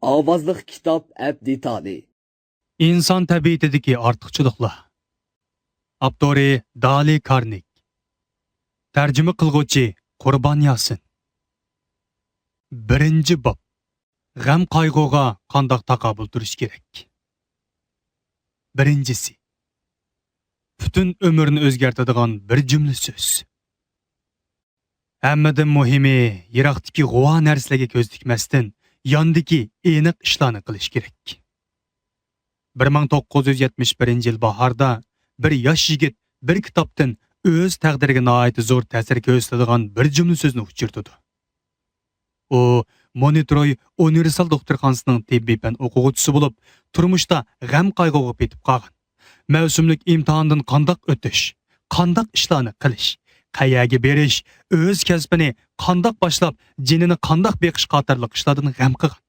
Ovozliq kitob abditoni. İnsan təbiətidəki artıqçılıqlar. Abdori Dali Karnik. Tərcümə qılğuchi Qurban Yasin. Birinci bab. G'am qayg'uga qandoq taqobil turish kerak? Birinchisi. Butun umrni o'zgartiradigan bir jumla so'z. Hammadan muhimi, yiroqdagi g'uvo narsalarga ko'z tikmasdan, yondagi aniq ishlarni qilish kerak. 1971 yil bahorda bir yosh yigit bir kitobdan o'z taqdiriga nihoyat zo'r ta'sir ko'rsatadigan bir jumla so'zni uchirdi. U Monitroy Universal doktorxonasining tibbiy fan o'quvchisi bo'lib, turmushda g'am qayg'uga petib qolgan. Mavsumlik imtihondan qandoq o'tish, qandoq ishlarni qilish, qayerga berish, o'z kasbini qandoq boshlab, jinini qandoq beqish qatorliq ishlardan g'am qilgan.